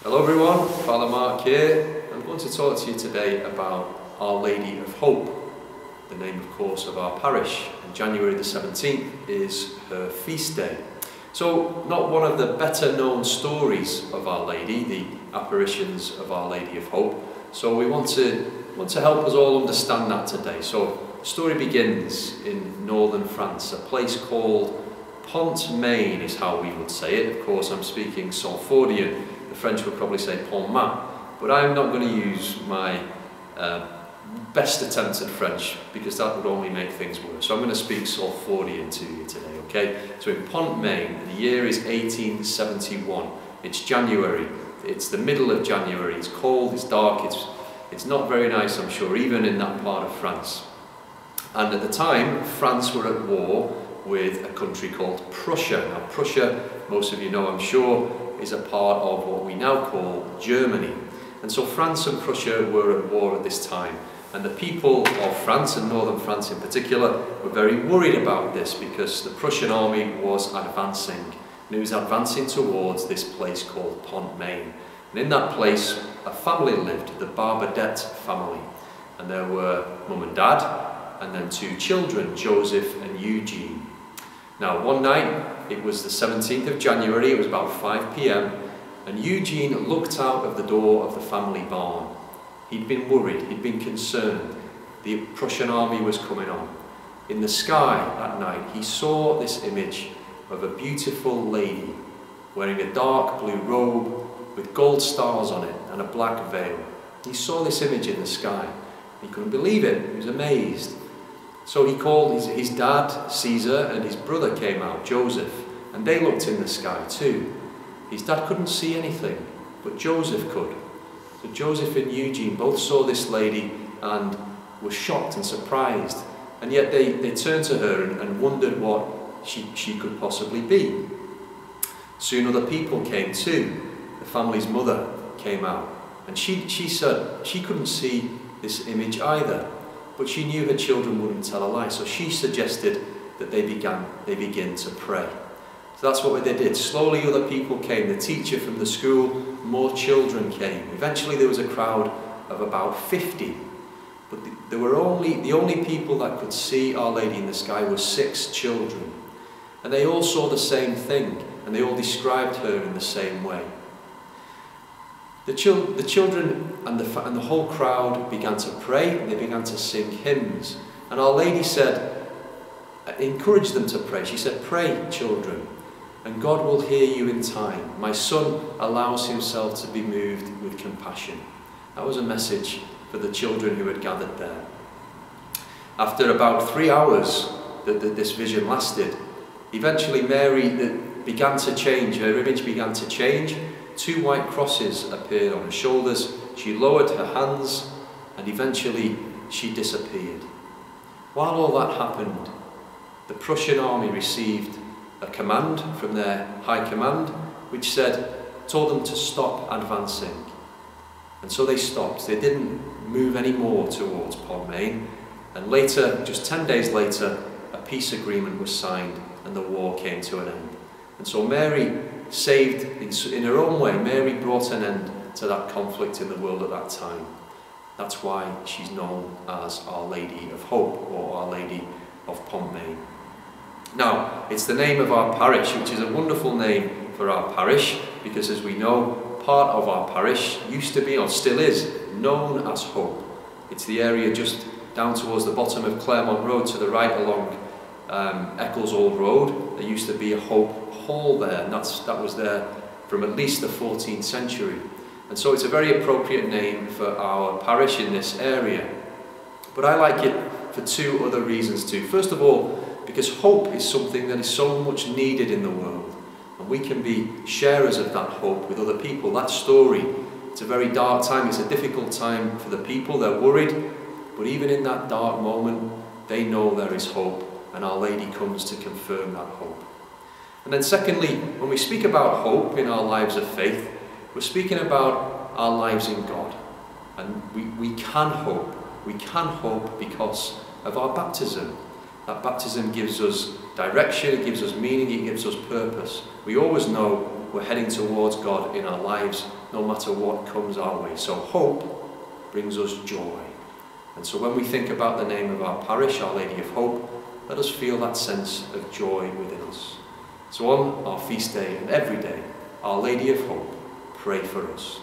Hello everyone, Father Mark here. I'm going to talk to you today about Our Lady of Hope, the name of course of our parish, and January the 17th is her feast day. So not one of the better known stories of Our Lady, the apparitions of Our Lady of Hope, so we want to help us all understand that today. So the story begins in northern France, a place called Pontmain is how we would say it. Of course I'm speaking Salfordian. The French would probably say Pontmain, but I'm not going to use my best attempt at French because that would only make things worse. So I'm going to speak Salfordian to you today, okay? So in Pontmain, the year is 1871. It's January. It's the middle of January. It's cold, it's dark, it's not very nice, I'm sure, even in that part of France. And at the time, France were at war with a country called Prussia. Now Prussia, most of you know I'm sure, is a part of what we now call Germany. And so France and Prussia were at war at this time. And the people of France, and northern France in particular, were very worried about this because the Prussian army was advancing. And it was advancing towards this place called Pontmain. And in that place, a family lived, the Barbadette family. And there were mum and dad, and then two children, Joseph and Eugene. Now one night, it was the 17th of January, it was about 5 p.m, and Eugene looked out of the door of the family barn. He'd been worried, he'd been concerned. The Prussian army was coming on. In the sky that night, he saw this image of a beautiful lady wearing a dark blue robe with gold stars on it and a black veil. He saw this image in the sky. He couldn't believe it, he was amazed. So he called his dad, Caesar, and his brother came out, Joseph, and they looked in the sky too. His dad couldn't see anything, but Joseph could. So Joseph and Eugene both saw this lady and were shocked and surprised, and yet they turned to her and wondered what she could possibly be. Soon other people came too. The family's mother came out, and she said she couldn't see this image either. But she knew her children wouldn't tell a lie, so she suggested that they begin to pray. So that's what they did. Slowly other people came, the teacher from the school, more children came. Eventually there was a crowd of about 50. But the only people that could see Our Lady in the sky were 6 children. And they all saw the same thing, and they all described her in the same way. The children and the whole crowd began to pray, and they began to sing hymns. And Our Lady encouraged them to pray. She said, "Pray, children, and God will hear you in time. My son allows himself to be moved with compassion." That was a message for the children who had gathered there. After about 3 hours that this vision lasted, eventually Mary began to change. Her image began to change. 2 white crosses appeared on her shoulders. She lowered her hands, and eventually she disappeared. While all that happened, the Prussian army received a command from their high command, which told them to stop advancing. And so they stopped. They didn't move any more towards Pontmain. And later, just 10 days later, a peace agreement was signed, and the war came to an end. And so Mary saved, in her own way, Mary brought an end to that conflict in the world at that time. That's why she's known as Our Lady of Hope, or Our Lady of Pontmain. Now, it's the name of our parish, which is a wonderful name for our parish, because as we know, part of our parish used to be, or still is, known as Hope. It's the area just down towards the bottom of Claremont Road to the right along Eccles Old Road. There used to be a Hope Hall there, and that was there from at least the 14th century. And so it's a very appropriate name for our parish in this area. But I like it for 2 other reasons too. First of all, because hope is something that is so much needed in the world, and we can be sharers of that hope with other people. That story, it's a very dark time, it's a difficult time for the people, they're worried, but even in that dark moment, they know there is hope, and Our Lady comes to confirm that hope. And then secondly, when we speak about hope in our lives of faith, we're speaking about our lives in God. And we can hope. We can hope because of our baptism. That baptism gives us direction, it gives us meaning, it gives us purpose. We always know we're heading towards God in our lives, no matter what comes our way. So hope brings us joy. And so when we think about the name of our parish, Our Lady of Hope, let us feel that sense of joy within us. So on our feast day and every day, Our Lady of Hope, pray for us.